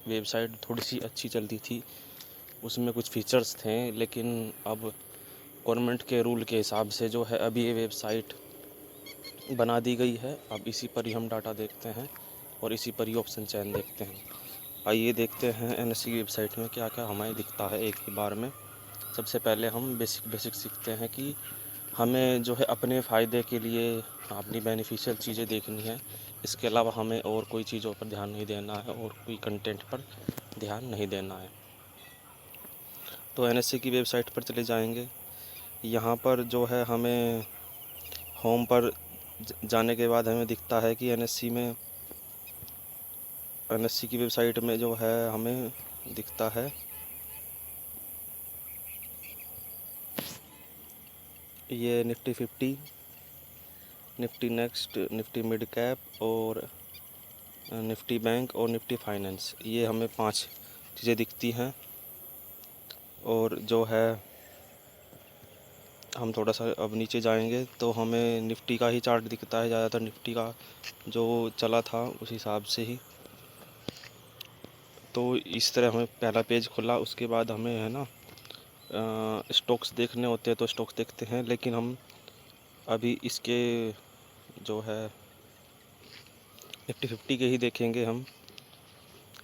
Website थोड़ी सी अच्छी चलती थी, उसमें कुछ फीचर्स थे, लेकिन अब गवर्नमेंट के रूल के हिसाब से जो है अभी ये वेबसाइट बना दी गई है। अब इसी पर ही हम डाटा देखते हैं और इसी पर ही ऑप्शन चयन देखते हैं। आइए देखते हैं एनएससी की वेबसाइट में क्या क्या हमें दिखता है एक ही बार में। सबसे पहले हम बेसिक सीखते हैं कि हमें जो है अपने फ़ायदे के लिए अपनी बेनिफिशियल चीज़ें देखनी है। इसके अलावा हमें और कोई चीज़ों पर ध्यान नहीं देना है और कोई कंटेंट पर ध्यान नहीं देना है। तो एनएससी की वेबसाइट पर चले जाएंगे। यहाँ पर जो है हमें होम पर जाने के बाद हमें दिखता है कि एनएससी की वेबसाइट में जो है हमें दिखता है ये Nifty 50, Nifty next, Nifty mid cap और निफ्टी बैंक और निफ्टी फाइनेंस। ये हमें 5 चीज़ें दिखती हैं। और जो है हम थोड़ा सा अब नीचे जाएंगे तो हमें निफ्टी का ही चार्ट दिखता है, ज़्यादातर निफ्टी का जो चला था उस हिसाब से ही। तो इस तरह हमें पहला पेज खुला, उसके बाद हमें है ना स्टॉक्स देखने होते हैं तो स्टॉक्स देखते हैं, लेकिन हम अभी इसके जो है निफ्टी 50 के ही देखेंगे हम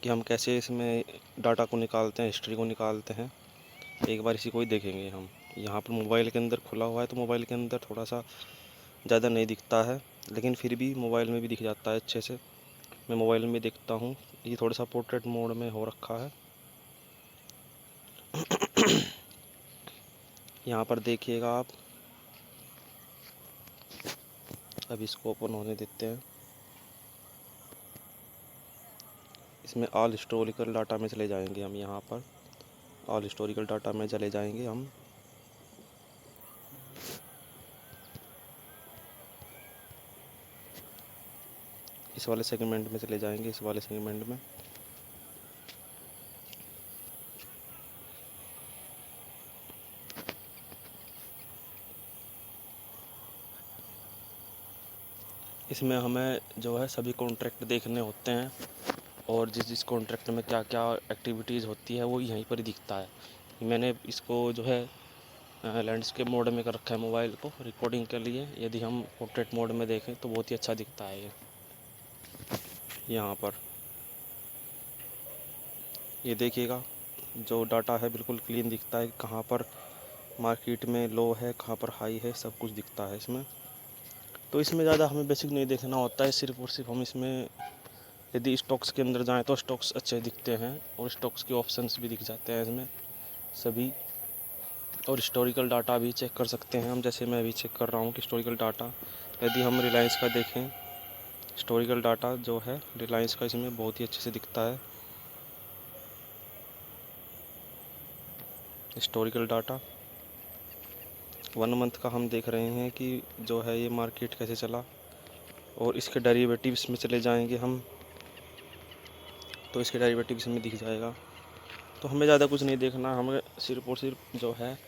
कि हम कैसे इसमें डाटा को निकालते हैं, हिस्ट्री को निकालते हैं। एक बार इसी को ही देखेंगे हम। यहाँ पर मोबाइल के अंदर खुला हुआ है तो मोबाइल के अंदर थोड़ा सा ज़्यादा नहीं दिखता है, लेकिन फिर भी मोबाइल में भी दिख जाता है अच्छे से। मैं मोबाइल में देखता हूँ, ये थोड़ा सा पोर्ट्रेट मोड में हो रखा है। यहाँ पर देखिएगा आप, अब इसको ओपन होने देते हैं। इसमें ऑल हिस्टोरिकल डाटा में चले जाएंगे हम। यहाँ पर ऑल हिस्टोरिकल डाटा में चले जाएंगे हम। इस वाले सेगमेंट में चले जाएंगे, इस वाले सेगमेंट में। इसमें हमें जो है सभी कॉन्ट्रैक्ट देखने होते हैं और जिस जिस कॉन्ट्रैक्ट में क्या क्या एक्टिविटीज़ होती है वो यहीं पर ही दिखता है। मैंने इसको जो है लैंडस्केप मोड में कर रखा है मोबाइल को रिकॉर्डिंग के लिए। यदि हम पोर्ट्रेट मोड में देखें तो बहुत ही अच्छा दिखता है ये। यहाँ पर ये देखिएगा, जो डाटा है बिल्कुल क्लीन दिखता है, कहाँ पर मार्केट में लो है, कहाँ पर हाई है, सब कुछ दिखता है इसमें। तो इसमें ज़्यादा हमें बेसिक नहीं देखना होता है, सिर्फ और सिर्फ हम इसमें यदि स्टॉक्स के अंदर जाएं तो स्टॉक्स अच्छे दिखते हैं और स्टॉक्स के ऑप्शंस भी दिख जाते हैं इसमें सभी। और हिस्टोरिकल डाटा भी चेक कर सकते हैं हम, जैसे मैं अभी चेक कर रहा हूँ कि हिस्टोरिकल डाटा यदि हम रिलायंस का देखें, हिस्टोरिकल डाटा जो है रिलायंस का इसमें बहुत ही अच्छे से दिखता है। हिस्टोरिकल डाटा 1 मंथ का हम देख रहे हैं कि जो है ये मार्केट कैसे चला। और इसके डेरिवेटिव्स में चले जाएंगे हम तो इसके डेरिवेटिव्स में दिख जाएगा। तो हमें ज़्यादा कुछ नहीं देखना, हमें सिर्फ और सिर्फ जो है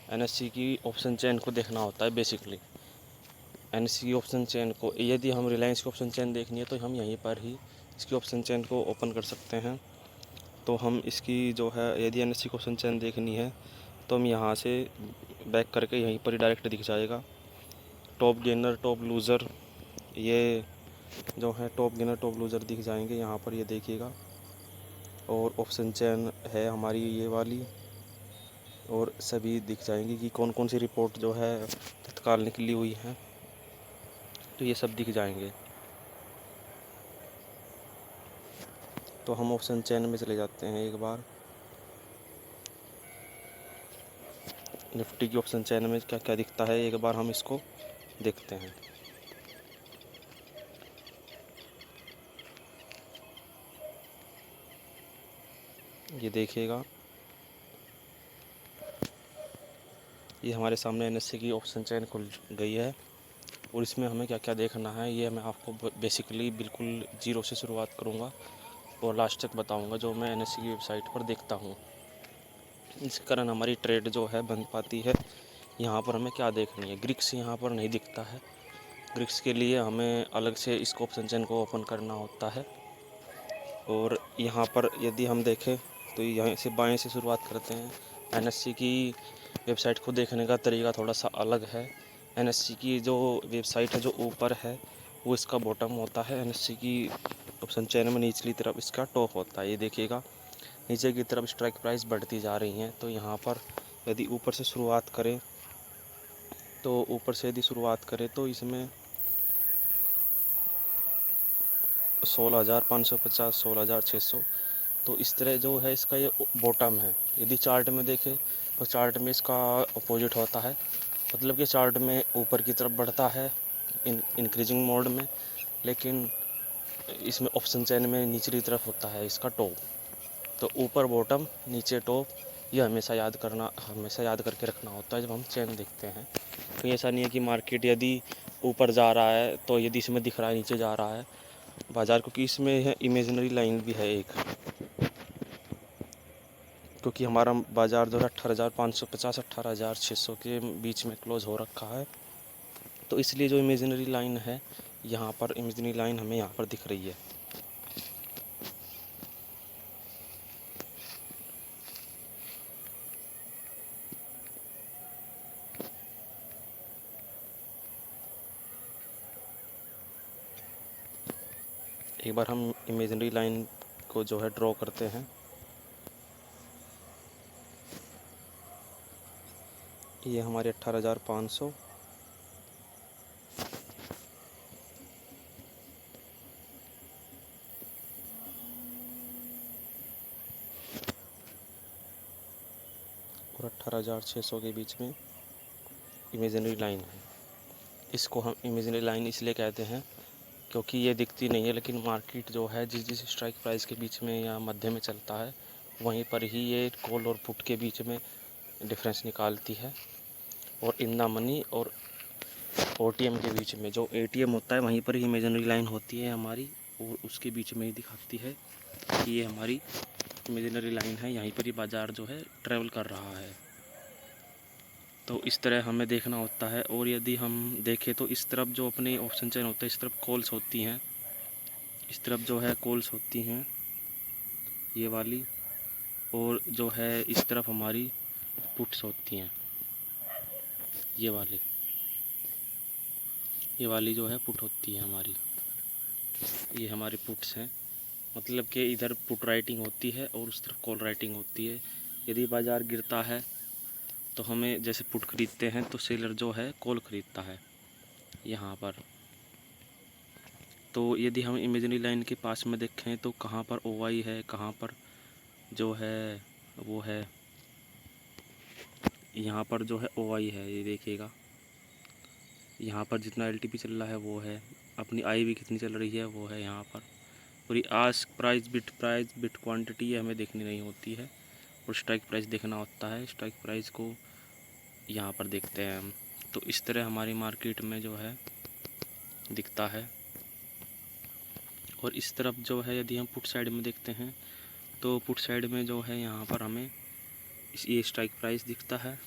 एनएससी की ऑप्शन चेन को देखना होता है बेसिकली। एनएससी की ऑप्शन चेन को यदि हम रिलायंस की ऑप्शन चेन देखनी है तो हम यहीं पर ही इसकी ऑप्शन चेन को ओपन कर सकते हैं। तो हम इसकी जो है यदि एनएससी की ऑप्शन चेन देखनी है तो हम यहाँ से बैक करके यहीं पर ही डायरेक्ट दिख जाएगा। टॉप गेनर, टॉप लूज़र, ये जो है टॉप गेनर, टॉप लूज़र दिख जाएंगे यहाँ पर, ये देखिएगा। और ऑप्शन चेन है हमारी ये वाली, और सभी दिख जाएंगी कि कौन कौन सी रिपोर्ट जो है तत्काल निकली हुई है, तो ये सब दिख जाएंगे। तो हम ऑप्शन चेन में चले जाते हैं एक बार। निफ्टी की ऑप्शन चेन में क्या क्या दिखता है एक बार हम इसको देखते हैं। ये देखिएगा, ये हमारे सामने एनएससी की ऑप्शन चेन खुल गई है और इसमें हमें क्या क्या देखना है ये मैं आपको बेसिकली बिल्कुल ज़ीरो से शुरुआत करूँगा और लास्ट तक बताऊँगा जो मैं एनएससी की वेबसाइट पर देखता हूँ। इस कारण हमारी ट्रेड जो है बन पाती है। यहाँ पर हमें क्या देखनी है, ग्रिक्स यहाँ पर नहीं दिखता है। ग्रिक्स के लिए हमें अलग से इसको ऑप्शन चेन को ओपन करना होता है। और यहाँ पर यदि हम देखें तो यहाँ से बाएं से शुरुआत करते हैं। एनएससी की वेबसाइट को देखने का तरीका थोड़ा सा अलग है। एनएससी की जो वेबसाइट है जो ऊपर है वो इसका बॉटम होता है। एनएससी की ऑप्शन चेन में निचली तरफ इसका टॉप होता है। ये देखिएगा नीचे की तरफ स्ट्राइक प्राइस बढ़ती जा रही हैं। तो यहाँ पर यदि ऊपर से शुरुआत करें तो इसमें 16,550, 16,600, तो इस तरह जो है इसका ये बॉटम है। यदि चार्ट में देखें तो चार्ट में इसका अपोजिट होता है, मतलब कि चार्ट में ऊपर की तरफ बढ़ता है इंक्रीजिंग मोड में, लेकिन इसमें ऑप्शन चेन में निचली तरफ होता है इसका टॉप। तो ऊपर बॉटम नीचे टॉप, ये हमेशा याद करके रखना होता है जब हम चेन देखते हैं। तो ऐसा नहीं है कि मार्केट यदि ऊपर जा रहा है तो यदि इसमें दिख रहा है नीचे जा रहा है बाज़ार, क्योंकि इसमें है इमेजिनरी लाइन भी है एक, क्योंकि हमारा बाज़ार जो है 18,550 18,600 के बीच में क्लोज़ हो रखा है। तो इसलिए जो इमेजिनरी लाइन है यहाँ पर, इमेजिनरी लाइन हमें यहाँ पर दिख रही है। एक बार हम इमेजिनरी लाइन को जो है ड्रॉ करते हैं। ये हमारे 18,500, और 18,600 के बीच में इमेजिनरी लाइन है। इसको हम इमेजिनरी लाइन इसलिए कहते हैं क्योंकि ये दिखती नहीं है, लेकिन मार्केट जो है जिस स्ट्राइक प्राइस के बीच में या मध्य में चलता है वहीं पर ही ये कॉल और पुट के बीच में डिफरेंस निकालती है। और इन द मनी और ओटीएम के बीच में, जो एटीएम होता है वहीं पर ही इमेजिनरी लाइन होती है हमारी, और उसके बीच में ही दिखाती है कि ये हमारी इमेजिनरी लाइन है, यहीं पर ही बाज़ार जो है ट्रैवल कर रहा है। तो इस तरह हमें देखना होता है। और यदि हम देखें तो इस तरफ जो अपने ऑप्शन चेन होता है इस तरफ कॉल्स होती हैं, इस तरफ जो है कॉल्स होती हैं ये वाली, और जो है इस तरफ हमारी पुट्स होती हैं ये वाली जो है पुट होती है हमारी, ये हमारी पुट्स हैं। मतलब कि इधर पुट राइटिंग होती है और उस तरफ कॉल राइटिंग होती है। यदि बाज़ार गिरता है तो हमें जैसे पुट खरीदते हैं तो सेलर जो है कॉल ख़रीदता है यहाँ पर। तो यदि हम इमेजिनरी लाइन के पास में देखें तो कहाँ पर ओवाई है, कहाँ पर जो है वो है, यहाँ पर जो है ओवाई है। ये देखिएगा यहाँ पर जितना एलटीपी चल रहा है वो है, अपनी आई भी कितनी चल रही है वो है यहाँ पर। और ये आस्क प्राइस, बिट क्वांटिटी ये हमें देखनी नहीं होती है, और स्ट्राइक प्राइस देखना होता है। स्ट्राइक प्राइस को यहाँ पर देखते हैं हम। तो इस तरह हमारी मार्केट में जो है दिखता है। और इस तरफ जो है यदि हम पुट साइड में देखते हैं तो पुट साइड में जो है यहाँ पर हमें ये स्ट्राइक प्राइस दिखता है,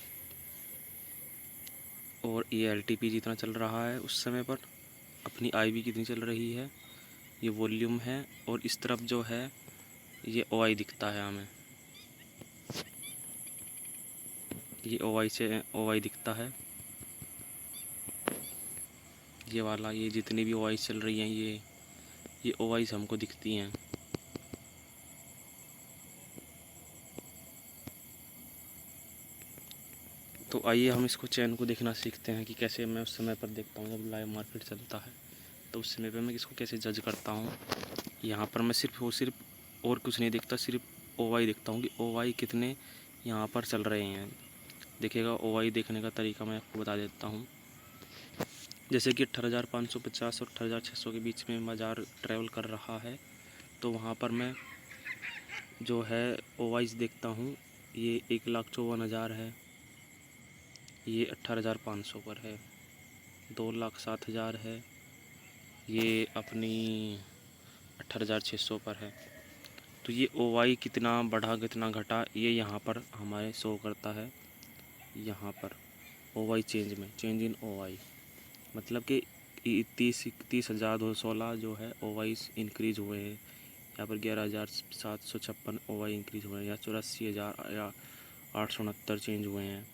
और ये एलटीपी जितना चल रहा है उस समय पर, अपनी आईवी कितनी चल रही है, ये वॉल्यूम है। और इस तरफ जो है ये ओआई दिखता है हमें, ये ओआई दिखता है, ये वाला, ये जितनी भी ओआई चल रही हैं ये ओआई हमको दिखती हैं। तो आइए हम इसको चैन को देखना सीखते हैं कि कैसे मैं उस समय पर देखता हूँ जब लाइव मार्केट चलता है, तो उस समय पर मैं इसको कैसे जज करता हूँ। यहाँ पर मैं सिर्फ और कुछ नहीं देखता, सिर्फ ओवाई देखता हूँ कि ओवाई कितने यहाँ पर चल रहे हैं। देखिएगा ओवाई देखने का तरीका मैं आपको बता देता हूँ। जैसे कि 18,550 और 18,600 के बीच में बाज़ार ट्रैवल कर रहा है, तो वहाँ पर मैं जो है ओवाइस देखता हूँ। ये 1,54,000 है, ये 18,500 पर है, 2,07,000 है, ये अपनी 18,600 पर है। तो ये ओवाई कितना बढ़ा कितना घटा ये यहाँ पर हमारे शो करता है। यहाँ पर ओवाई चेंज इन ओवाई, मतलब कि 30,216 जो है ओवाई इंक्रीज हुए हैं यहाँ पर 11,756 OI इंक्रीज़ हुए हैं, या 84,000 या 869 चेंज हुए हैं।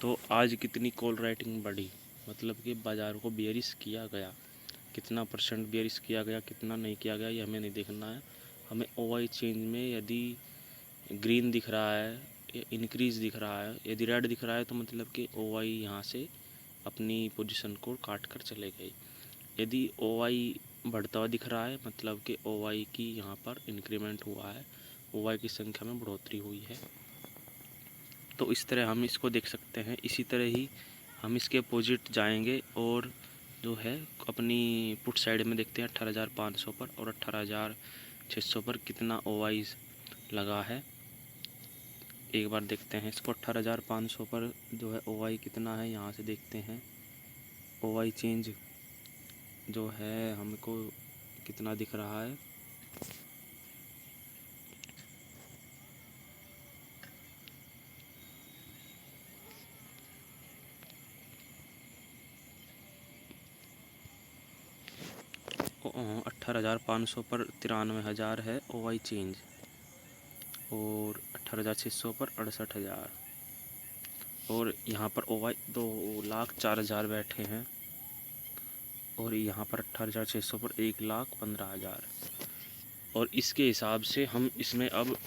तो आज कितनी कॉल राइटिंग बढ़ी, मतलब कि बाज़ार को बेयरिश किया गया, कितना % बेयरिश किया गया, कितना नहीं किया गया, ये हमें नहीं देखना है। हमें OI चेंज में यदि ग्रीन दिख रहा है, इंक्रीज़ दिख रहा है, यदि रेड दिख रहा है तो मतलब कि OI यहाँ से अपनी पोजीशन को काट कर चले गए। यदि OI बढ़ता हुआ दिख रहा है मतलब कि OI की यहाँ पर इंक्रीमेंट हुआ है, OI की संख्या में बढ़ोतरी हुई है। तो इस तरह हम इसको देख सकते हैं। इसी तरह ही हम इसके अपोजिट जाएंगे और जो है अपनी पुट साइड में देखते हैं 18,500 पर और 18,600 पर कितना OI लगा है। एक बार देखते हैं इसको। 18,500 पर जो है OI कितना है, यहाँ से देखते हैं। OI चेंज जो है हमको कितना दिख रहा है, ओ 18,500 पर 93,000 है OI चेंज, और 18,600 पर 68,000, और यहाँ पर OI 2,04,000 बैठे हैं, और यहाँ पर 18,600 पर 1,15,000। और इसके हिसाब से हम इसमें अब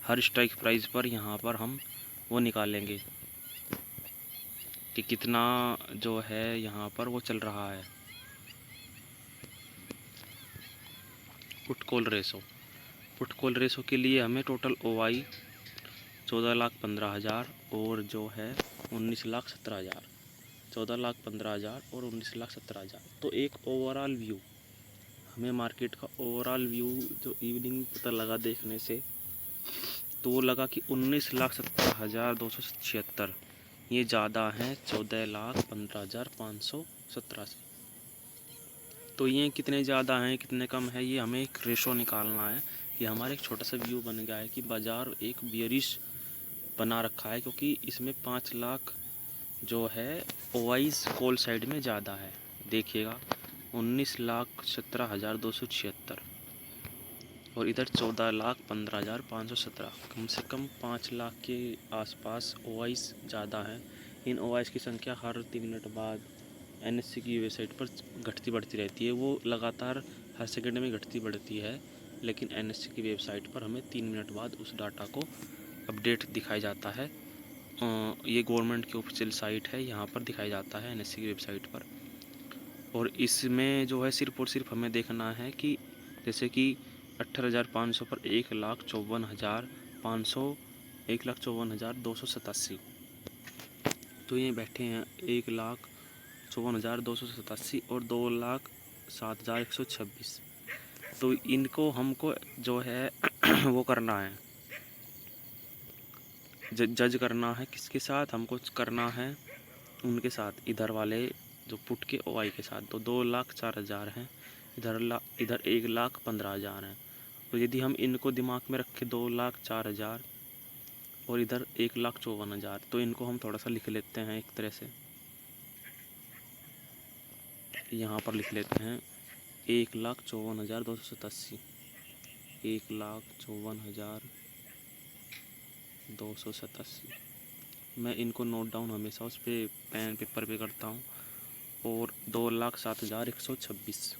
हर स्ट्राइक प्राइस पर यहाँ पर हम वो निकालेंगे कि कितना जो है यहाँ पर वो चल रहा है put call ratio. Put call ratio के लिए हमें टोटल OI 14,15,000 और जो है 19,17,000, 14,15,000 और 19,17,000। तो एक ओवरऑल व्यू, हमें मार्केट का ओवरऑल व्यू जो इवनिंग पता लगा देखने से, तो वो लगा कि 19,17,276 ये ज़्यादा हैं 14,15,517 से। तो ये कितने ज़्यादा हैं कितने कम है, ये हमें एक रेशो निकालना है। कि हमारा एक छोटा सा व्यू बन गया है कि बाज़ार एक बियरिश बना रखा है, क्योंकि इसमें 5 लाख जो है OIs कॉल साइड में ज़्यादा है। देखिएगा 19,17,276 और इधर 14,15,517, कम से कम 5 लाख के आसपास OIs ज़्यादा हैं। इन OIs की संख्या हर 3 मिनट बाद NSE की वेबसाइट पर घटती बढ़ती रहती है। वो लगातार हर सेकंड में घटती बढ़ती है, लेकिन NSE की वेबसाइट पर हमें 3 मिनट बाद उस डाटा को अपडेट दिखाया जाता है। ये गवर्नमेंट की ऑफिशियल साइट है, यहाँ पर दिखाया जाता है NSE की वेबसाइट पर। और इसमें जो है सिर्फ और सिर्फ हमें देखना है कि जैसे कि 18,500 पर 1,54,500, 1,54,287, तो ये बैठे हैं 1,54,287 और 2,07,126। तो इनको हमको जो है वो करना है, जज करना है। किसके साथ हमको करना है, उनके साथ, इधर वाले जो पुट के OI के साथ। तो 2,04,000 हैं, इधर 1,15,000 हैं। तो यदि हम इनको दिमाग में रखें 2,04,000 और इधर 1,54,000, तो इनको हम थोड़ा सा लिख लेते हैं एक तरह से। यहाँ पर लिख लेते हैं 1,54,287, 1,54,287। मैं इनको नोट डाउन हमेशा उस पर पेन पेपर पे करता हूँ। और 2,07,126,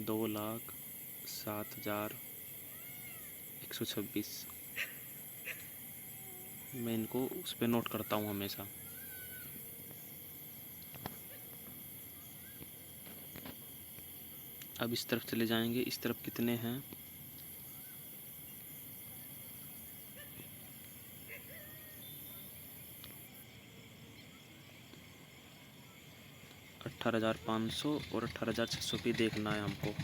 2,07,126 मैं इनको उस पर नोट करता हूँ हमेशा। अब इस तरफ चले जाएंगे, इस तरफ कितने हैं, $18,500 और 18,600 पे देखना है हमको।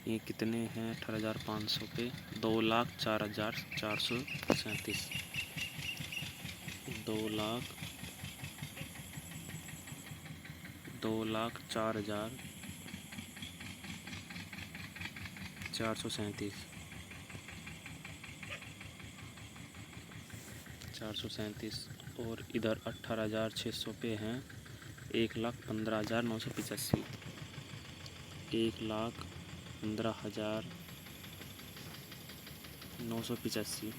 ये कितने हैं 18,500 पे, 2,04,437, 2,04,437, और इधर 18,600 पे हैं 1,15,985, 1,15,985।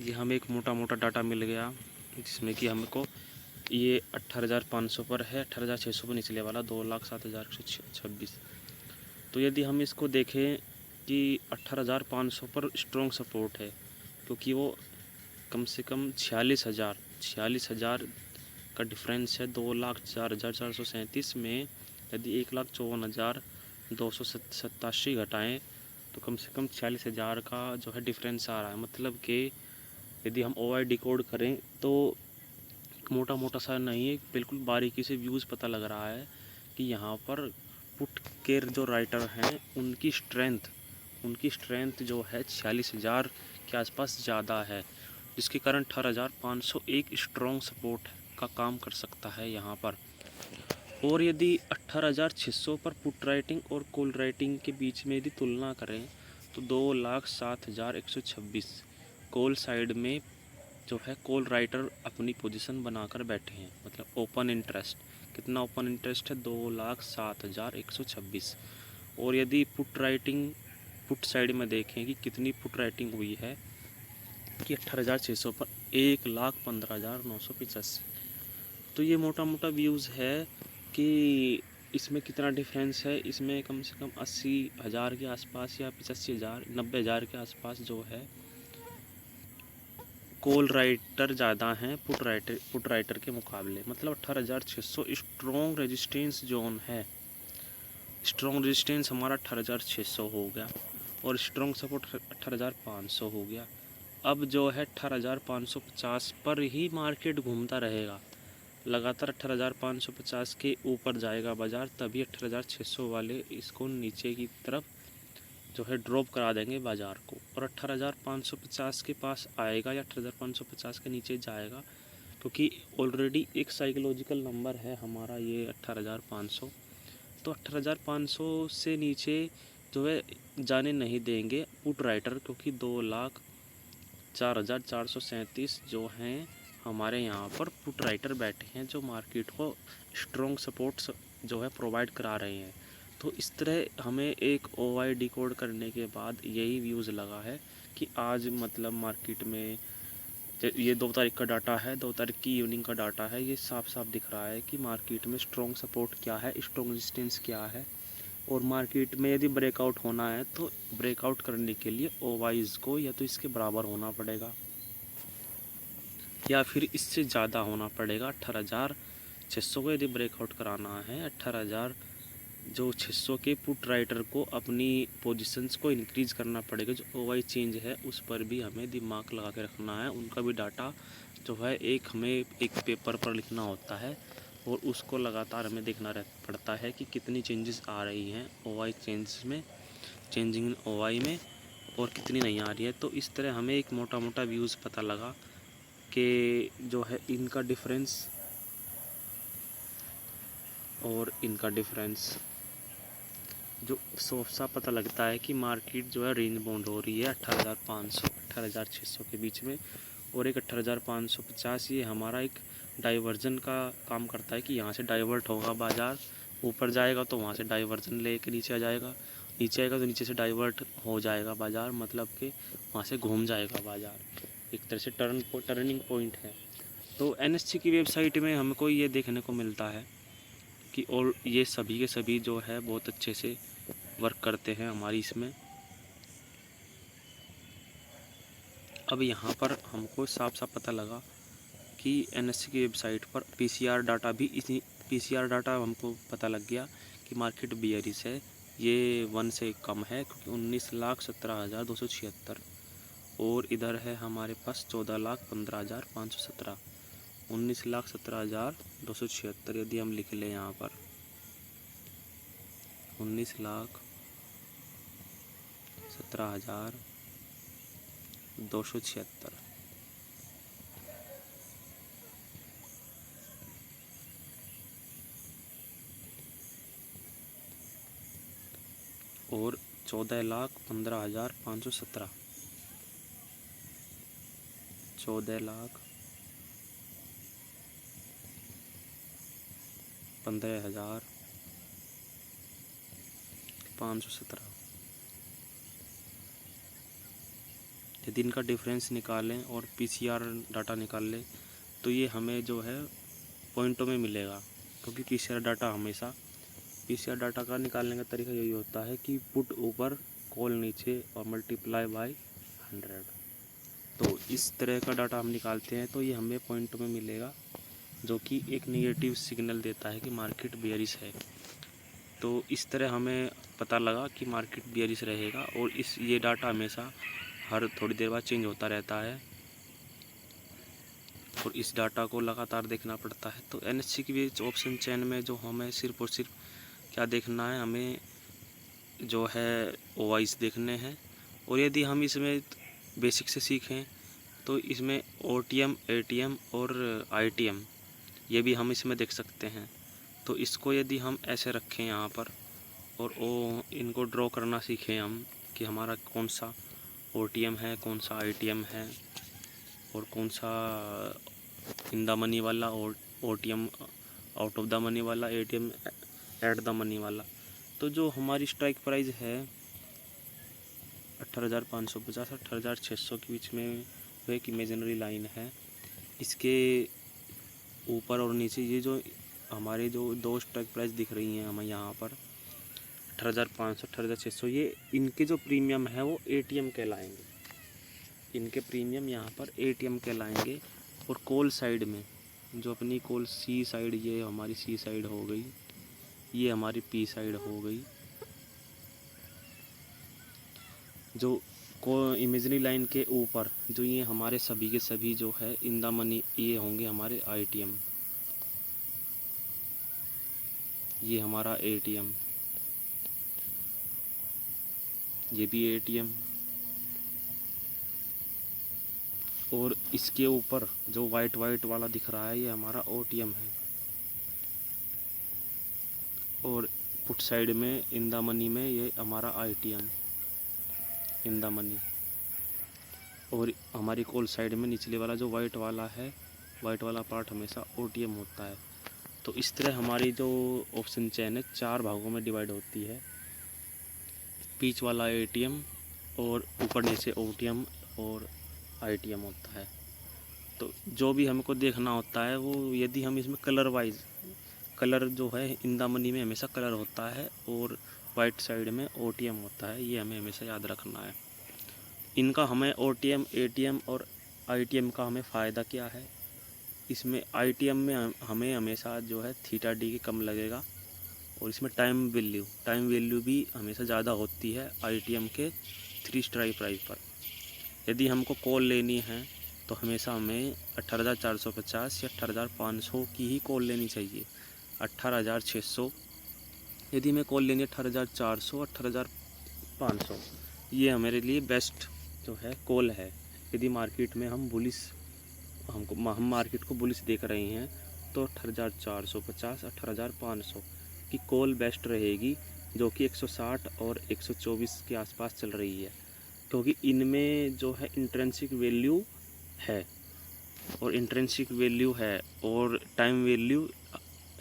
ये हमें एक मोटा मोटा डाटा मिल गया, जिसमें कि हमको ये 18,500 पर है, 18,600 पर निचले वाला 2,07,126। तो यदि हम इसको देखें कि 18,500 पर स्ट्रॉन्ग सपोर्ट है, क्योंकि वो कम से कम 46,000 का डिफरेंस है। 2,04,437 में यदि 1,54,287 घटाएँ तो कम से कम 46,000 का जो है डिफरेंस आ रहा है। मतलब कि यदि हम OI डिकोड करें तो मोटा मोटा सा नहीं है, बिल्कुल बारीकी से व्यूज़ पता लग रहा है कि यहाँ पर पुट के जो राइटर हैं उनकी स्ट्रेंथ जो है 46,000 के आसपास ज़्यादा है, जिसके कारण 18,500 एक स्ट्रॉन्ग सपोर्ट का काम कर सकता है यहाँ पर। और यदि 18,600 पर पुट राइटिंग और कॉल राइटिंग के बीच में यदि तुलना करें तो 2,07,126 कॉल साइड में जो है कॉल राइटर अपनी पोजीशन बनाकर बैठे हैं। मतलब ओपन इंटरेस्ट, कितना ओपन इंटरेस्ट है? 2,07,126। और यदि पुट साइड में देखें कि कितनी पुट राइटिंग हुई है कि 18,600 पर 1,15,985। तो ये मोटा मोटा व्यूज़ है कि इसमें कितना डिफरेंस है। इसमें कम से कम 80,000 के आसपास या 85,000 90,000 के आसपास जो है कॉल राइटर ज़्यादा हैं पुट राइटर के मुकाबले। मतलब 18,600 स्ट्रॉन्ग रेजिस्टेंस जोन है। स्ट्रॉन्ग रेजिस्टेंस हमारा 18,600 हो गया और स्ट्रॉन्ग सपोर्ट 18,500 हो गया। अब जो है 18,550 पर ही मार्केट घूमता रहेगा, लगातार 18,550 के ऊपर जाएगा बाज़ार, तभी 18,600 वाले इसको नीचे की तरफ जो है ड्रॉप करा देंगे बाज़ार को और 18,550 के पास आएगा या 18,550 के नीचे जाएगा, क्योंकि ऑलरेडी एक साइकोलॉजिकल नंबर है हमारा ये 18,500। तो 18,500 से नीचे जो है जाने नहीं देंगे पुट राइटर, क्योंकि 2,04,437 जो हैं हमारे यहाँ पर पुट राइटर बैठे हैं, जो मार्केट को स्ट्रॉन्ग सपोर्ट जो है प्रोवाइड करा रहे हैं। तो इस तरह हमें एक OI डिकोड करने के बाद यही व्यूज़ लगा है कि आज मतलब मार्केट में ये 2 तारीख का डाटा है, 2 तारीख की इवनिंग का डाटा है, ये साफ साफ दिख रहा है कि मार्केट में स्ट्रॉन्ग सपोर्ट क्या है, स्ट्रॉन्ग रेजिस्टेंस क्या है। और मार्केट में यदि ब्रेकआउट होना है तो ब्रेकआउट करने के लिए OIs को या तो इसके बराबर होना पड़ेगा या फिर इससे ज़्यादा होना पड़ेगा। 18,600 को यदि ब्रेकआउट कराना है, 18,600 के पुट राइटर को अपनी पोजीशंस को इंक्रीज़ करना पड़ेगा। जो OI चेंज है उस पर भी हमें दिमाग लगा के रखना है। उनका भी डाटा जो है हमें एक पेपर पर लिखना होता है और उसको लगातार हमें देखना पड़ता है कि कितनी चेंजेस आ रही हैं OI चेंजिंग OI में और कितनी नहीं आ रही है। तो इस तरह हमें एक मोटा मोटा व्यूज़ पता लगा कि जो है इनका डिफरेंस और इनका डिफरेंस जो सा पता लगता है कि मार्केट जो है रेंज बाउंड हो रही है 18,500 18,600 के बीच में। और एक 18,550 ये हमारा एक डाइवर्जन का काम करता है कि यहाँ से डाइवर्ट होगा बाज़ार, ऊपर जाएगा तो वहाँ से डाइवर्जन लेके नीचे आ जाएगा, नीचे आएगा तो नीचे से डाइवर्ट हो जाएगा बाज़ार, मतलब कि वहाँ से घूम जाएगा बाज़ार। एक तरह से टर्निंग पॉइंट है। तो NSE की वेबसाइट में हमको ये देखने को मिलता है कि और ये सभी के सभी जो है बहुत अच्छे से वर्क करते हैं हमारी इसमें। अब यहाँ पर हमको साफ साफ पता लगा कि NSE की वेबसाइट पर PCR डाटा भी PCR डाटा हमको पता लग गया कि मार्केट बियरिश है, ये 1 से कम है, क्योंकि 19,17,276 और इधर है हमारे पास 14,15,517 19,17,276 यदि हम लिख लें यहाँ पर 19,17,276। और 14,15,517, 14,15,517। यदि इनका डिफरेंस निकालें और पीसीआर डाटा निकाल लें तो ये हमें जो है पॉइंटों में मिलेगा, क्योंकि पीसीआर डाटा का निकालने का तरीका यही होता है कि पुट ऊपर कॉल नीचे और मल्टीप्लाई बाय 100। तो इस तरह का डाटा हम निकालते हैं तो ये हमें पॉइंटों में मिलेगा, जो कि एक नेगेटिव सिग्नल देता है कि मार्केट बेयरिश है। तो इस तरह हमें पता लगा कि मार्केट बेयरिश रहेगा, और ये डाटा हमेशा हर थोड़ी देर बाद चेंज होता रहता है और इस डाटा को लगातार देखना पड़ता है। तो एनएससी की बीच ऑप्शन चेन में जो हमें सिर्फ और सिर्फ क्या देखना है, हमें जो है ओवाइस देखने हैं। और यदि हम इसमें बेसिक से सीखें तो इसमें ओटीएम, एटीएम और आईटीएम ये भी हम इसमें देख सकते हैं। तो इसको यदि हम ऐसे रखें यहाँ पर और इनको ड्रॉ करना सीखें हम कि हमारा कौन सा ओटीएम है, कौन सा आईटीएम है और कौन सा इन द मनी वाला, और OTM out of the money वाला, एटीएम एट द मनी वाला। तो जो हमारी स्ट्राइक प्राइस है 18,550 18,600 के बीच में वह एक इमेजिनरी लाइन है। इसके ऊपर और नीचे ये जो हमारे जो दो स्ट्राइक प्राइस दिख रही हैं हमें यहाँ पर 18,500 18,600, ये इनके जो प्रीमियम है वो एटीएम कहलाएंगे। इनके प्रीमियम यहाँ पर एटीएम कहलाएंगे। और कॉल साइड में जो अपनी कॉल सी साइड, ये हमारी सी साइड हो गई, ये हमारी पी साइड हो गई। जो को इमेजिनरी लाइन के ऊपर जो ये हमारे सभी के सभी जो है इन द मनी, ये होंगे हमारे आईटीएम, ये हमारा एटीएम, ये भी एटीएम। और इसके ऊपर जो वाइट वाला दिख रहा है ये हमारा ओटीएम है। और पुट साइड में इन द मनी में ये हमारा आईटीएम, इन द मनी। और हमारी कॉल साइड में निचले वाला जो वाइट वाला है, वाइट वाला पार्ट हमेशा ओटीएम होता है। तो इस तरह हमारी जो ऑप्शन चेन है 4 भागों में डिवाइड होती है। बीच वाला एटीएम और ऊपर नीचे ओटीएम और आईटीएम होता है। तो जो भी हमको देखना होता है वो, यदि हम इसमें कलर वाइज, कलर जो है इन द मनी में हमेशा कलर होता है और वाइट साइड में ओटीएम होता है, ये हमें हमेशा याद रखना है। इनका हमें ओटीएम, एटीएम और आईटीएम का हमें फ़ायदा क्या है, इसमें आईटीएम में हमें हमेशा जो है थीटा डी के कम लगेगा, और इसमें टाइम वैल्यू भी हमेशा ज़्यादा होती है आईटीएम के 3 स्ट्राइक प्राइस पर। यदि हमको कॉल लेनी है तो हमेशा हमें 18,450 या 18,500 की ही कॉल लेनी चाहिए। 18,600 यदि हमें कॉल लेनी है, 18,400 18,500 ये हमारे लिए बेस्ट जो है कॉल है। यदि मार्केट में हम मार्केट को बुलिश देख रहे हैं तो 18,450 18,500 की कॉल बेस्ट रहेगी, जो कि 160 और 124 के आसपास चल रही है, क्योंकि इनमें जो है इंट्रिंसिक वैल्यू है और टाइम वैल्यू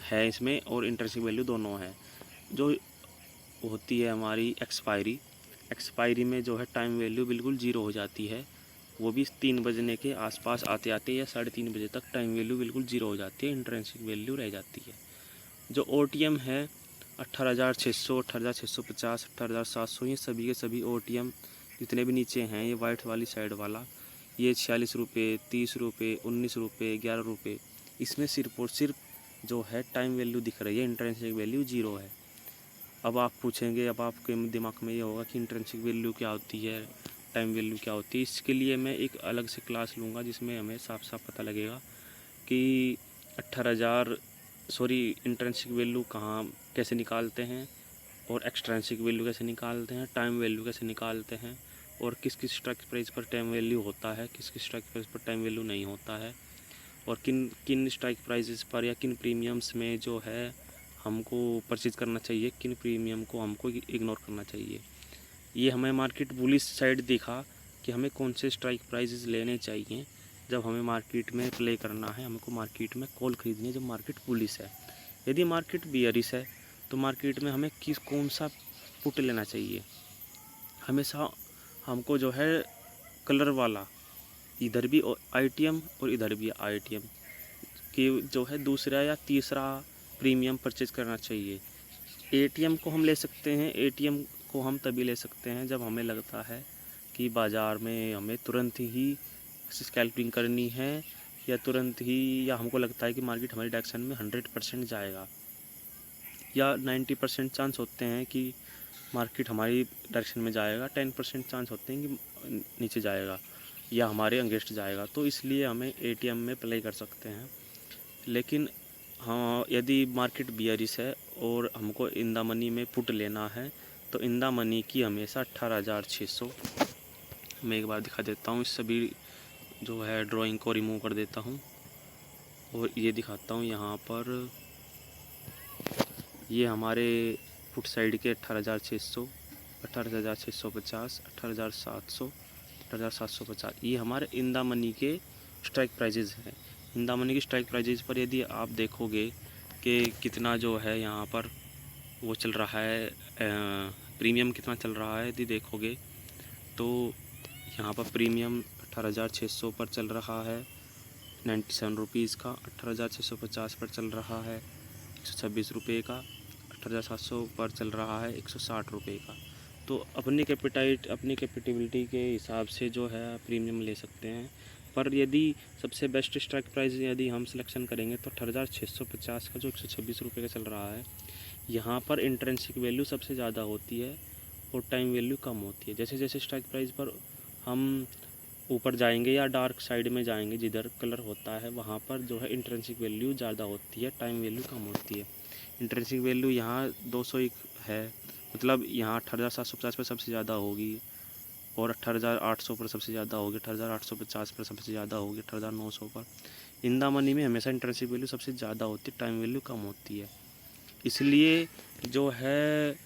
है इसमें, और इंट्रिंसिक वैल्यू दोनों है। जो होती है हमारी एक्सपायरी में जो है टाइम वैल्यू बिल्कुल ज़ीरो हो जाती है, वो भी 3 बजने के आसपास आते या 3:30 बजे तक टाइम वैल्यू बिल्कुल ज़ीरो हो जाती है, इंट्रिंसिक वैल्यू रह जाती है। जो ओटीएम है 18,600 18,650 18,700, ये सभी के सभी ओटीएम जितने भी नीचे हैं, ये वाइट वाली साइड वाला, ये 46 रुपये 30 रुपये 19 रुपये 11 रुपये, इसमें सिर्फ और सिर्फ जो है टाइम वैल्यू दिख रही है, इंट्रिंसिक वैल्यू ज़ीरो है। अब आप पूछेंगे, अब आपके दिमाग में ये होगा कि इंट्रिंसिक वैल्यू क्या होती है, टाइम वैल्यू क्या होती है। इसके लिए मैं एक अलग से क्लास लूँगा जिसमें हमें साफ साफ पता लगेगा कि इंट्रिंसिक वैल्यू कैसे निकालते हैं और एक्सट्रिंसिक वैल्यू कैसे निकालते हैं, टाइम वैल्यू कैसे निकालते हैं, और किस किस स्ट्राइक प्राइस पर टाइम वैल्यू होता है, किस किस स्ट्राइक प्राइस पर टाइम वैल्यू नहीं होता है, और किन किन स्ट्राइक प्राइसेस पर या किन प्रीमियम्स में जो है हमको परचेज करना चाहिए, किन प्रीमियम को हमको इग्नोर करना चाहिए। ये हमें मार्केट बुलिश साइड दिखा कि हमें कौन से स्ट्राइक प्राइजेस लेने चाहिए जब हमें मार्केट में प्ले करना है, हमको मार्केट में कॉल खरीदनी है जब मार्केट बुलिश है। यदि मार्केट बियरिश है तो मार्केट में हमें कौन सा पुट लेना चाहिए। हमेशा हमको जो है कलर वाला, इधर भी ITM और इधर भी ITM कि जो है दूसरा या तीसरा प्रीमियम परचेज करना चाहिए। ATM को हम ले सकते हैं, ATM को हम तभी ले सकते हैं जब हमें लगता है कि बाज़ार में हमें तुरंत ही स्कैल्पिंग करनी है या तुरंत ही, या हमको लगता है कि मार्केट हमारी डायरेक्शन में 100% जाएगा या 90% चांस होते हैं कि मार्केट हमारी डायरेक्शन में जाएगा, 10% चांस होते हैं कि नीचे जाएगा या हमारे अगेंस्ट जाएगा। तो इसलिए हमें ATM में प्ले कर सकते हैं। लेकिन हाँ, यदि मार्केट बियरिश है और हमको इन द मनी में पुट लेना है तो इन द मनी की हमेशा 18,600, मैं एक बार दिखा देता हूँ। इस सभी जो है ड्राइंग को रिमूव कर देता हूँ और ये दिखाता हूँ। यहाँ पर ये हमारे पुट साइड के 18,600, 18,650, 18,700, 18,750 ये हमारे इन द मनी के स्ट्राइक प्राइजेज़ हैं। इन द मनी की स्ट्राइक प्राइजेज़ पर यदि आप देखोगे कि कितना जो है यहाँ पर वो चल रहा है, प्रीमियम कितना चल रहा है, यदि देखोगे तो यहाँ पर प्रीमियम 18,600 पर चल रहा है 97 रुपीज़ का, 18,650 पर चल रहा है 126 रुपये का, 18,700 पर चल रहा है 160 रुपये का। तो अपनी कैपेबिलिटी के हिसाब से जो है प्रीमियम ले सकते हैं। पर यदि सबसे बेस्ट स्ट्राइक प्राइस यदि हम सिलेक्शन करेंगे तो 18,650 का जो 126 रुपये का चल रहा है, यहाँ पर इंट्रिंसिक वैल्यू सबसे ज़्यादा होती है और टाइम वैल्यू कम होती है। जैसे जैसे स्ट्राइक प्राइस पर हम ऊपर जाएंगे या डार्क साइड में जाएंगे, जिधर कलर होता है वहाँ पर जो है इंट्रिंसिक वैल्यू ज़्यादा होती है, टाइम वैल्यू कम होती है। इंट्रिंसिक वैल्यू यहाँ 201 है, मतलब यहाँ 18,750 पर सबसे ज़्यादा होगी और 18,800 पर सबसे ज़्यादा होगी, 18,850 पर सबसे ज़्यादा होगी, 18,900 पर। इन द मनी में हमेशा इंट्रिंसिक वैल्यू सबसे ज़्यादा होती है, टाइम वैल्यू कम होती है। इसलिए जो है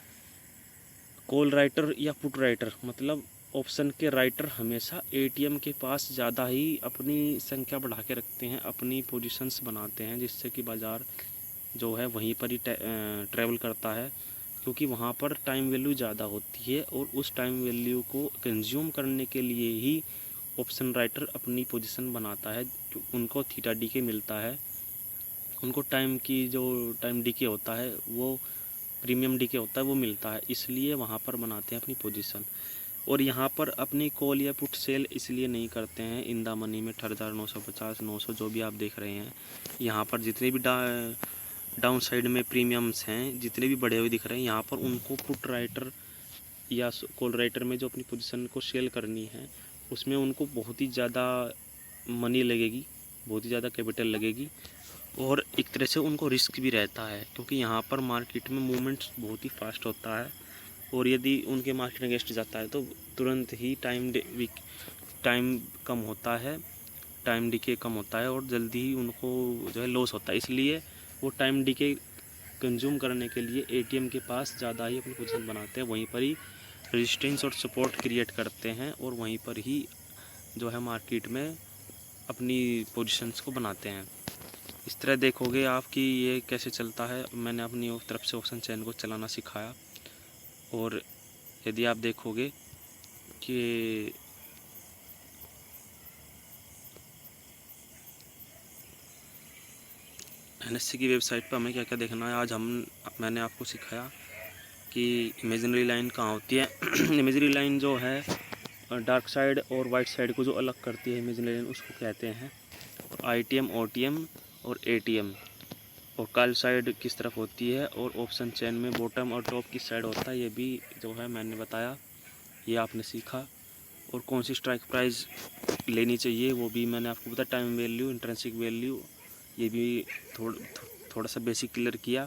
कॉल राइटर या पुट राइटर, मतलब ऑप्शन के राइटर हमेशा ATM के पास ज़्यादा ही अपनी संख्या बढ़ा के रखते हैं, अपनी पोजीशंस बनाते हैं, जिससे कि बाज़ार जो है वहीं पर ही ट्रैवल करता है, क्योंकि वहाँ पर टाइम वैल्यू ज़्यादा होती है और उस टाइम वैल्यू को कंज्यूम करने के लिए ही ऑप्शन राइटर अपनी पोजीशन बनाता है। उनको थीटा डीके मिलता है, उनको टाइम की जो टाइम डीके होता है वो प्रीमियम डीके होता है वो मिलता है, इसलिए वहाँ पर बनाते हैं अपनी पोजीशन। और यहाँ पर अपनी कॉल या पुट सेल इसलिए नहीं करते हैं इन द मनी में 18,950, 900 जो भी आप देख रहे हैं। यहाँ पर जितने भी डाउन साइड में प्रीमियम्स हैं, जितने भी बढ़े हुए दिख रहे हैं, यहाँ पर उनको पुट राइटर या कॉल राइटर में जो अपनी पोजीशन को सेल करनी है उसमें उनको बहुत ही ज़्यादा मनी लगेगी, बहुत ही ज़्यादा कैपिटल लगेगी और एक तरह से उनको रिस्क भी रहता है, क्योंकि यहाँ पर मार्केट में मूवमेंट्स बहुत ही फास्ट होता है और यदि उनके मार्केट अगेंस्ट जाता है तो तुरंत ही टाइम कम होता है, टाइम डीके कम होता है और जल्दी ही उनको जो है लॉस होता है। इसलिए वो टाइम डीके कंज्यूम करने के लिए ATM के पास ज़्यादा ही अपनी पोजीशन बनाते हैं, वहीं पर ही रेजिस्टेंस और सपोर्ट क्रिएट करते हैं और वहीं पर ही जो है मार्केट में अपनी पोजीशंस को बनाते हैं। इस तरह देखोगे आप कि ये कैसे चलता है। मैंने अपनी तरफ से ऑप्शन चेन को चलाना सिखाया और यदि आप देखोगे कि NSE की वेबसाइट पर हमें क्या क्या देखना है, आज मैंने आपको सिखाया कि इमेजिनरी लाइन कहाँ होती है। इमेजिनरी लाइन जो है डार्क साइड और वाइट साइड को जो अलग करती है इमेजिनरी लाइन, उसको कहते हैं। और ITM, OTM और ATM और कॉल साइड किस तरफ होती है और ऑप्शन चेन में बॉटम और टॉप किस साइड होता है, ये भी जो है मैंने बताया, ये आपने सीखा। और कौन सी स्ट्राइक प्राइस लेनी चाहिए वो भी मैंने आपको बताया। टाइम वैल्यू, इंट्रिंसिक वैल्यू, ये भी थोड़ा सा बेसिक क्लियर किया।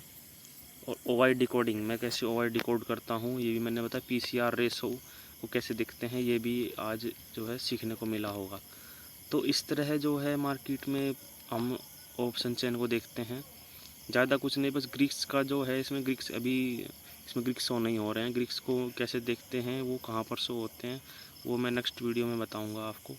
और OI डिकोडिंग, मैं कैसे OI डिकोड करता हूँ ये भी मैंने बताया। PCR रेशो वो कैसे दिखते हैं ये भी आज जो है सीखने को मिला होगा। तो इस तरह जो है मार्केट में हम ऑप्शन चेन को देखते हैं, ज़्यादा कुछ नहीं, बस ग्रीक्स का जो है इसमें ग्रीक्स अभी इसमें ग्रिक्स शो नहीं हो रहे हैं। ग्रिक्स को कैसे देखते हैं, वो कहाँ पर शो होते हैं, वो मैं नेक्स्ट वीडियो में बताऊंगा आपको।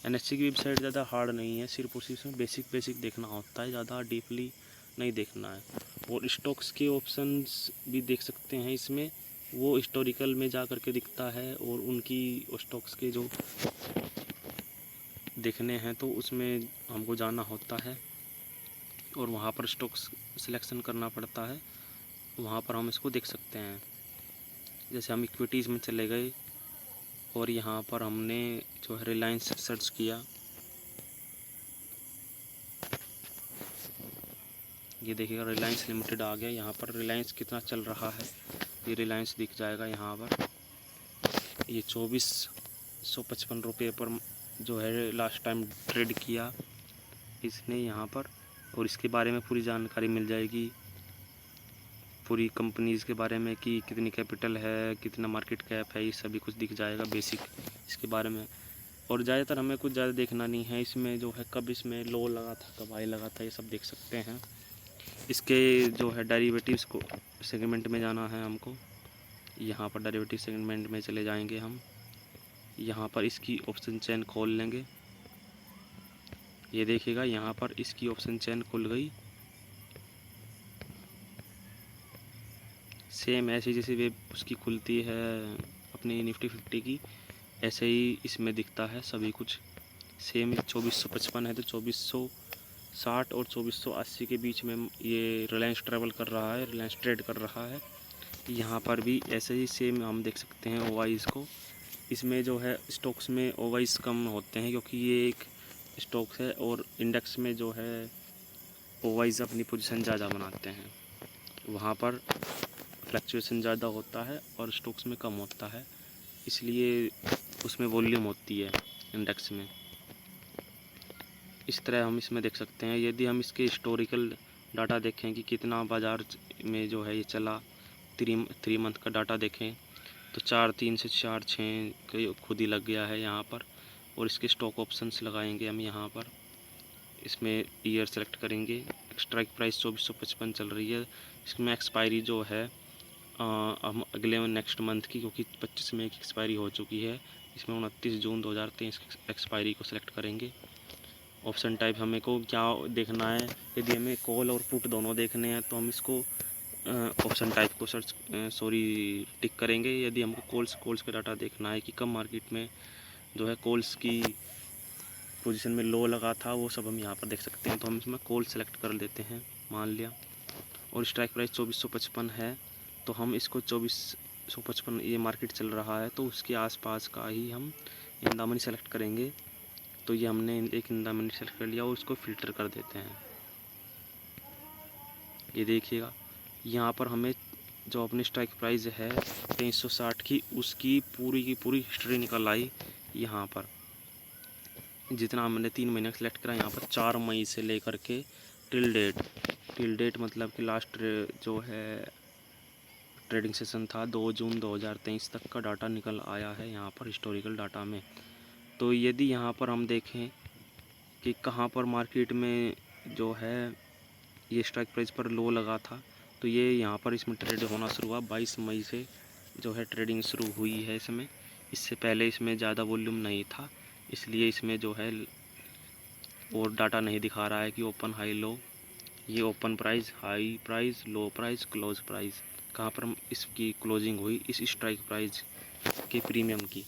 एनएससी की वेबसाइट ज़्यादा हार्ड नहीं है, सिर्फ उसी में बेसिक देखना होता है, ज़्यादा डीपली नहीं देखना है। और स्टॉक्स के ऑप्शंस भी देख सकते हैं इसमें, वो हिस्टोरिकल में जा कर के दिखता है, और उनकी स्टॉक्स के जो देखने हैं तो उसमें हमको जाना होता है और वहाँ पर स्टॉक्स सिलेक्शन करना पड़ता है, वहाँ पर हम इसको देख सकते हैं। जैसे हम इक्विटीज़ में चले गए और यहाँ पर हमने जो है रिलायंस सर्च किया, ये देखिएगा रिलायंस लिमिटेड आ गया। यहाँ पर रिलायंस कितना चल रहा है ये रिलायंस दिख जाएगा यहाँ पर। ये 2455 रुपये पर जो है लास्ट टाइम ट्रेड किया इसने यहाँ पर, और इसके बारे में पूरी जानकारी मिल जाएगी, पूरी कंपनीज़ के बारे में कि कितनी कैपिटल है, कितना मार्केट कैप है, ये सभी कुछ दिख जाएगा बेसिक इसके बारे में। और ज़्यादातर हमें कुछ ज़्यादा देखना नहीं है इसमें, जो है कब इसमें लो लगा था, कब हाई लगा था, ये सब देख सकते हैं। इसके जो है डेरिवेटिव्स को सेगमेंट में जाना है हमको, यहाँ पर डेरिवेटिव सेगमेंट में चले जाएंगे हम, यहाँ पर इसकी ऑप्शन चेन खोल लेंगे। ये देखिएगा यहाँ पर इसकी ऑप्शन चेन खुल गई, सेम ऐसे जैसे वेब उसकी खुलती है अपनी निफ्टी 50 की, ऐसे ही इसमें दिखता है सभी कुछ सेम। 2455 है तो 2460 और 2480 के बीच में ये रिलायंस ट्रेवल कर रहा है, रिलायंस ट्रेड कर रहा है। यहाँ पर भी ऐसे ही सेम हम देख सकते हैं ओवाइस को। इसमें जो है स्टॉक्स में ओवाइस कम होते हैं क्योंकि ये एक स्टॉक्स है, और इंडेक्स में जो है ओवाइस अपनी पोजीशन ज़्यादा बनाते हैं, वहाँ पर फ्लक्चुएशन ज़्यादा होता है और स्टॉक्स में कम होता है, इसलिए उसमें वॉल्यूम होती है इंडेक्स में। इस तरह हम इसमें देख सकते हैं। यदि हम इसके हिस्टोरिकल डाटा देखें कि कितना बाज़ार में जो है ये चला, 3 मंथ का डाटा देखें तो 4-3 से 4-6 खुद ही लग गया है यहाँ पर। और इसके स्टॉक ऑप्शंस लगाएंगे हम यहाँ पर, इसमें ईयर सेलेक्ट करेंगे। स्ट्राइक प्राइस 2455 चल रही है, इसमें एक्सपायरी जो है हम अगले नेक्स्ट मंथ की, क्योंकि 25 मई की एक्सपायरी हो चुकी है, इसमें 29 जून 2023 की एक्सपायरी को सिलेक्ट करेंगे। ऑप्शन टाइप हमें को क्या देखना है, यदि हमें कॉल और पुट दोनों देखने हैं तो हम इसको ऑप्शन टाइप को टिक करेंगे। यदि हमको कॉल्स का डाटा देखना है कि कब मार्केट में जो है कॉल्स की पोजीशन में लो लगा था, वो सब हम यहाँ पर देख सकते हैं। तो हम इसमें कॉल सेलेक्ट कर लेते हैं मान लिया, और स्ट्राइक प्राइस 2455 है तो हम इसको 2455 ये मार्केट चल रहा है तो उसके आसपास का ही हम इन द मनी सेलेक्ट करेंगे। तो ये हमने एक इन द मनी सेलेक्ट कर लिया और उसको फ़िल्टर कर देते हैं। ये देखिएगा यहाँ पर हमें जो अपनी स्ट्राइक प्राइस है 2360 की, उसकी पूरी की पूरी हिस्ट्री निकल आई यहाँ पर। जितना हमने 3 महीने का सिलेक्ट करा यहाँ पर 4 मई से लेकर के टिल डेट मतलब कि लास्ट जो है ट्रेडिंग सेशन था 2 जून 2023 तक का डाटा निकल आया है यहाँ पर हिस्टोरिकल डाटा में। तो यदि यहाँ पर हम देखें कि कहाँ पर मार्केट में जो है ये स्ट्राइक प्राइस पर लो लगा था, तो ये यहाँ पर इसमें ट्रेड होना शुरू हुआ 22 मई से जो है ट्रेडिंग शुरू हुई है इसमें। इससे पहले इसमें ज़्यादा वॉल्यूम नहीं था, इसलिए इसमें जो है और डाटा नहीं दिखा रहा है कि ओपन हाई लो। ये open price, high price, low price, close price, कहाँ पर इसकी क्लोजिंग हुई इस स्ट्राइक प्राइस के प्रीमियम की।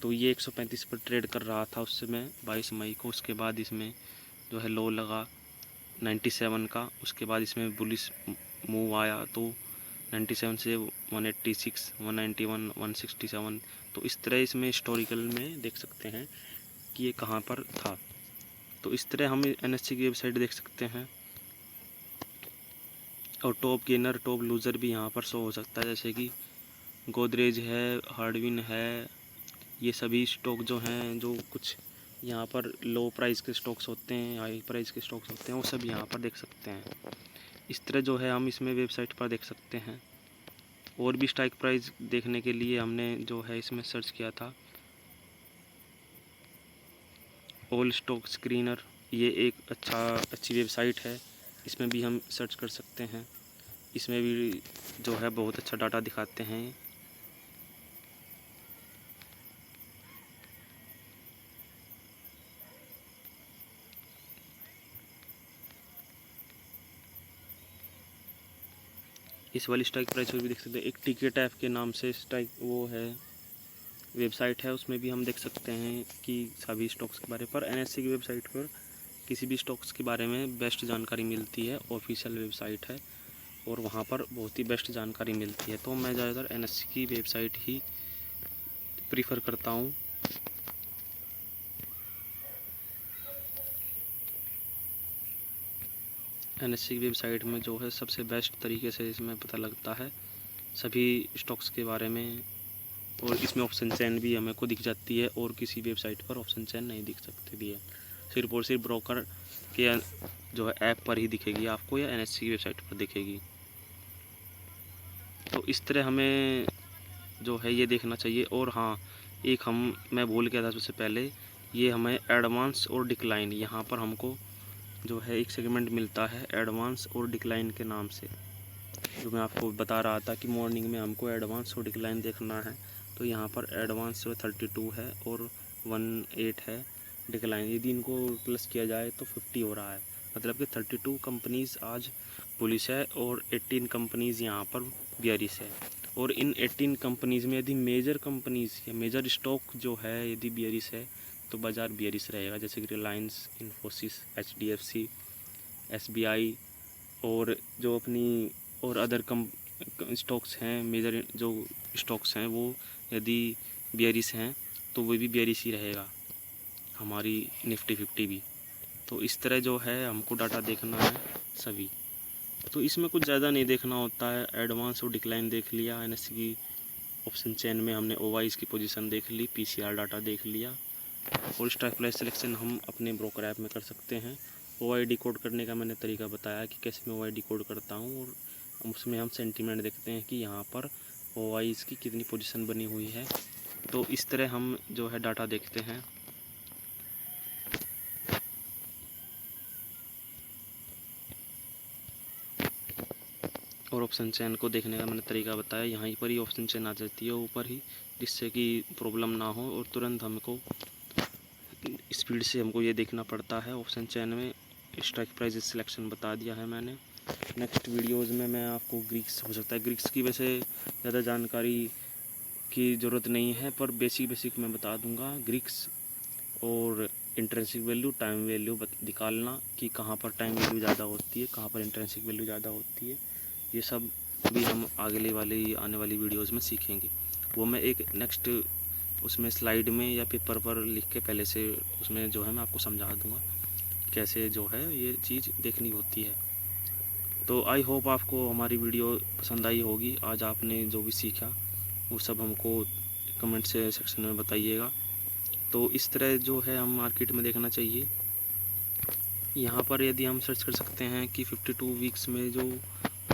तो ये 135 पर ट्रेड कर रहा था उस समय 22 मई को। उसके बाद इसमें जो है लो लगा 97 का, उसके बाद इसमें बुलिश मूव आया तो 97 से 186, 191, 167। तो इस तरह इसमें हिस्टोरिकल में देख सकते हैं कि ये कहाँ पर था। तो इस तरह हम एनएससी की वेबसाइट देख सकते हैं, और टॉप गेनर टॉप लूज़र भी यहाँ पर शो हो सकता है, जैसे कि गोदरेज है, हार्डविन है, ये सभी स्टॉक जो हैं जो कुछ यहाँ पर लो प्राइस के स्टॉक्स होते हैं, हाई प्राइस के स्टॉक्स होते हैं, वो सब यहाँ पर देख सकते हैं। इस तरह जो है हम इसमें वेबसाइट पर देख सकते हैं। और भी स्ट्राइक प्राइस देखने के लिए हमने जो है इसमें सर्च किया था ऑल स्टॉक स्क्रीनर, ये एक अच्छी वेबसाइट है, इसमें भी हम सर्च कर सकते हैं। इसमें भी जो है बहुत अच्छा डाटा दिखाते हैं। इस वाली स्ट्राइक प्राइस पर भी देख सकते हैं। एक टिकट ऐप के नाम से स्ट्राइक वो है वेबसाइट है, उसमें भी हम देख सकते हैं कि सभी स्टॉक्स के बारे पर एनएससी की वेबसाइट पर किसी भी स्टॉक्स के बारे में बेस्ट जानकारी मिलती है। ऑफिशियल वेबसाइट है और वहाँ पर बहुत ही बेस्ट जानकारी मिलती है। तो मैं ज़्यादातर एनएससी की वेबसाइट ही प्रीफर करता हूँ। एनएससी की वेबसाइट में जो है सबसे बेस्ट तरीके से इसमें पता लगता है सभी स्टॉक्स के बारे में, और इसमें ऑप्शन चेन भी हमें को दिख जाती है और किसी वेबसाइट पर ऑप्शन चेन नहीं दिख सकती है। सिर्फ और सिर्फ ब्रोकर के जो है ऐप पर ही दिखेगी आपको या एनएससी की वेबसाइट पर दिखेगी। तो इस तरह हमें जो है ये देखना चाहिए। और हाँ, एक मैं भूल गया था सबसे पहले, ये हमें एडवांस और डिक्लाइन, यहाँ पर हमको जो है एक सेगमेंट मिलता है एडवांस और डिक्लाइन के नाम से, जो मैं आपको बता रहा था कि मॉर्निंग में हमको एडवांस और डिक्लाइन देखना है। तो यहाँ पर एडवांस जो 32 है और 18 है डिक्लाइन। यदि इनको प्लस किया जाए तो 50 हो रहा है, मतलब कि 32 कंपनीज़ आज पुलिस है और 18 कंपनीज़ यहाँ पर बियरिश है। और इन 18 कंपनीज़ में यदि मेजर कंपनीज़ या मेजर स्टॉक जो है यदि बियरिश है तो बाज़ार बियरिश रहेगा, जैसे कि रिलायंस, इन्फोसिस, HDFC, SBI और जो अपनी और अदर स्टॉक्स हैं, मेजर जो स्टॉक्स हैं वो यदि बियरिश हैं तो वो भी बियरिश ही रहेगा, हमारी निफ्टी 50 भी। तो इस तरह जो है हमको डाटा देखना है सभी। तो इसमें कुछ ज़्यादा नहीं देखना होता है। एडवांस और डिक्लाइन देख लिया, एनएससी की ऑप्शन चेन में हमने ओवाइज की पोजीशन देख ली, पीसीआर डाटा देख लिया, और स्ट्राइक प्राइस सिलेक्शन हम अपने ब्रोकर ऐप में कर सकते हैं। ओवाई डिकोड करने का मैंने तरीका बताया कि कैसे मैं ओवाई डिकोड करता हूँ, और उसमें हम सेंटीमेंट देखते हैं कि यहाँ पर ओवाइज की कितनी पोजीशन बनी हुई है। तो इस तरह हम जो है डाटा देखते हैं। और ऑप्शन चेन को देखने का मैंने तरीका बताया, यहाँ पर ही ऑप्शन चेन आ जाती है ऊपर ही, जिससे कि प्रॉब्लम ना हो और तुरंत हमको स्पीड से हमको ये देखना पड़ता है। ऑप्शन चेन में स्ट्राइक प्राइस सिलेक्शन बता दिया है मैंने। नेक्स्ट वीडियोस में मैं आपको ग्रीक्स, हो सकता है ग्रीक्स की वैसे ज़्यादा जानकारी की ज़रूरत नहीं है, पर बेसिक मैं बता दूंगा। ग्रीक्स और इंट्रिंसिक वैल्यू, टाइम वैल्यू निकालना कि कहाँ पर टाइम वैल्यू ज़्यादा होती है, कहाँ पर इंट्रिंसिक वैल्यू ज़्यादा होती है, ये सब भी हम आने वाली वीडियोस में सीखेंगे। वो मैं एक नेक्स्ट उसमें स्लाइड में या पेपर पर लिख के पहले से उसमें जो है मैं आपको समझा दूंगा कैसे जो है ये चीज़ देखनी होती है। तो आई होप आपको हमारी वीडियो पसंद आई होगी। आज आपने जो भी सीखा वो सब हमको कमेंट से सेक्शन में बताइएगा। तो इस तरह जो है हम मार्केट में देखना चाहिए। यहाँ पर यदि हम सर्च कर सकते हैं कि 52 वीक्स में जो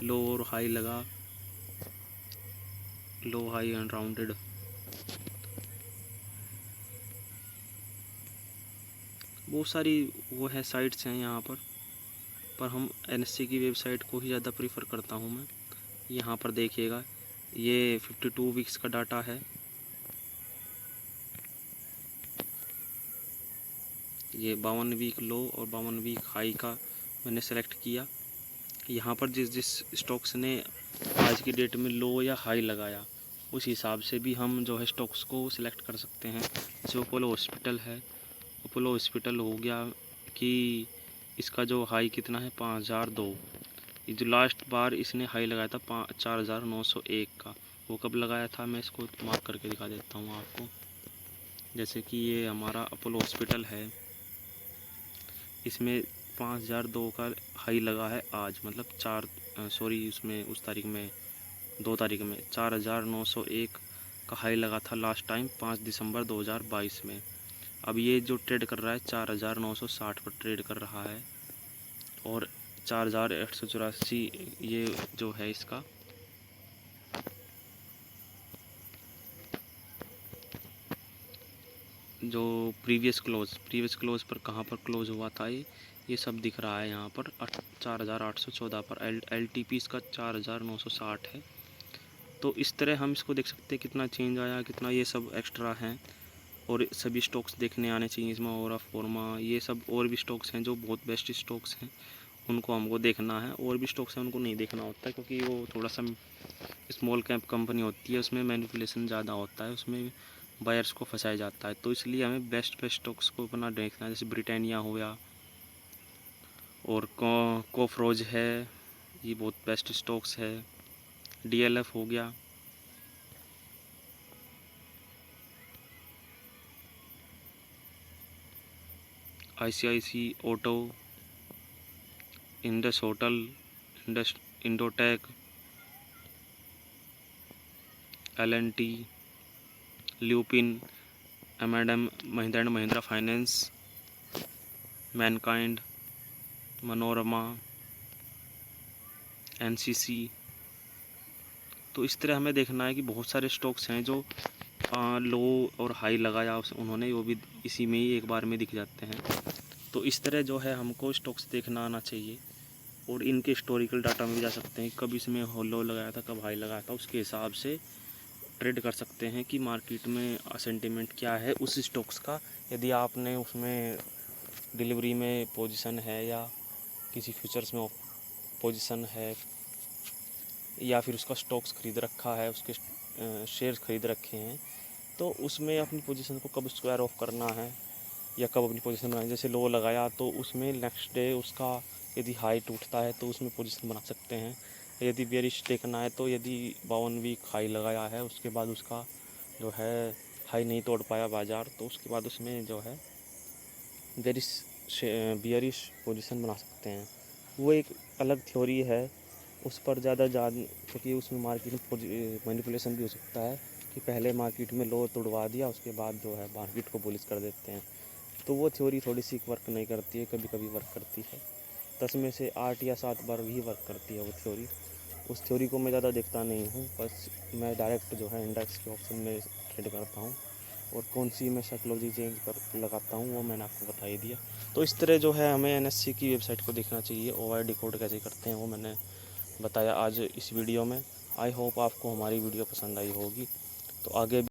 लो और हाई लगा, लो हाई अनराउंडेड, बहुत सारी वो है साइट्स हैं यहाँ पर हम एनएससी की वेबसाइट को ही ज़्यादा प्रीफर करता हूँ मैं। यहाँ पर देखिएगा ये 52 वीक्स का डाटा है, ये 52 वीक लो और 52 वीक हाई का मैंने सेलेक्ट किया। यहाँ पर जिस स्टॉक्स ने आज की डेट में लो या हाई लगाया उस हिसाब से भी हम जो है स्टॉक्स को सिलेक्ट कर सकते हैं। जैसे अपोलो हॉस्पिटल है, अपोलो हॉस्पिटल हो गया कि इसका जो हाई कितना है 5002। ये जो लास्ट बार इसने हाई लगाया था 4901 का, वो कब लगाया था मैं इसको मार्क करके दिखा देता हूँ आपको। जैसे कि ये हमारा अपोलो हॉस्पिटल है, इसमें 5002 का हाई लगा है आज, मतलब उसमें उस तारीख में 2 तारीख में 4901 का हाई लगा था लास्ट टाइम 5 दिसंबर 2022 में। अब ये जो ट्रेड कर रहा है 4960 पर ट्रेड कर रहा है, और 4884 ये जो है इसका जो प्रीवियस क्लोज पर कहाँ पर क्लोज हुआ था, ये सब दिख रहा है यहाँ पर 4814 पर। एल टी पी इसका 4960 है। तो इस तरह हम इसको देख सकते हैं कितना चेंज आया, कितना ये सब एक्स्ट्रा हैं। और सभी स्टॉक्स देखने आने चाहिए इसमें, और फॉर्मा, ये सब और भी स्टॉक्स हैं जो बहुत बेस्ट स्टॉक्स हैं, उनको हमको देखना है। और भी स्टॉक्स हैं उनको नहीं देखना होता है, क्योंकि वो थोड़ा सा स्मॉल कैप कंपनी होती है, उसमें मैनिपुलेशन ज़्यादा होता है, उसमें बायर्स को फंसाया जाता है। तो इसलिए हमें बेस्ट स्टॉक्स को अपना देखना है, जैसे ब्रिटानिया हो गया और कोफरोज है, ये बहुत बेस्ट स्टॉक्स है। DLF हो गया, ICICI auto, Indus hotel, Indotech, L&T, lupin, M&M, Mahindra and Mahindra finance, Mankind, Manorama, NCC। तो इस तरह हमें देखना है कि बहुत सारे स्टॉक्स हैं जो लो और हाई लगाया उन्होंने, वो भी इसी में ही एक बार में दिख जाते हैं। तो इस तरह जो है हमको स्टॉक्स देखना आना चाहिए, और इनके हिस्टोरिकल डाटा में भी जा सकते हैं, कब इसमें लो लगाया था, कब हाई लगाया था, उसके हिसाब से ट्रेड कर सकते हैं कि मार्केट में सेंटिमेंट क्या है उस स्टॉक्स का। यदि आपने उसमें डिलीवरी में पोजीशन है, या किसी फ्यूचर्स में पोजीशन है, या फिर उसका स्टॉक्स खरीद रखा है, उसके शेयर्स खरीद रखे हैं, तो उसमें अपनी पोजीशन को कब स्क्वायर ऑफ करना है, या कब अपनी पोजीशन बनानी। जैसे लो लगाया तो उसमें नेक्स्ट डे उसका यदि हाई टूटता है तो उसमें पोजीशन बना सकते हैं। यदि बेरिश देखना है तो यदि 52 वीक हाई लगाया है, उसके बाद उसका जो है हाई नहीं तोड़ पाया बाज़ार, तो उसके बाद उसमें जो है बियरिश पोजीशन बना सकते हैं। वो एक अलग थ्योरी है, उस पर ज़्यादा क्योंकि उसमें मार्केट में मैनिपुलेशन भी हो सकता है कि पहले मार्केट में लो तोड़वा दिया, उसके बाद जो है मार्केट को बुलिश कर देते हैं। तो वो थ्योरी थोड़ी सी वर्क नहीं करती है, कभी कभी वर्क करती है। 10 में से 8 या 7 बार भी वर्क करती है वो थ्योरी। उस थ्योरी को मैं ज़्यादा देखता नहीं हूँ, बस मैं डायरेक्ट जो है इंडेक्स के ऑप्शन में ट्रेड करता हूँ, और कौन सी मैं साइकोलॉजी चेंज कर लगाता हूँ वो मैंने आपको बता ही दिया। तो इस तरह जो है हमें NSE की वेबसाइट को देखना चाहिए। OID कोड कैसे करते हैं वो मैंने बताया आज इस वीडियो में। आई होप आपको हमारी वीडियो पसंद आई होगी। तो आगे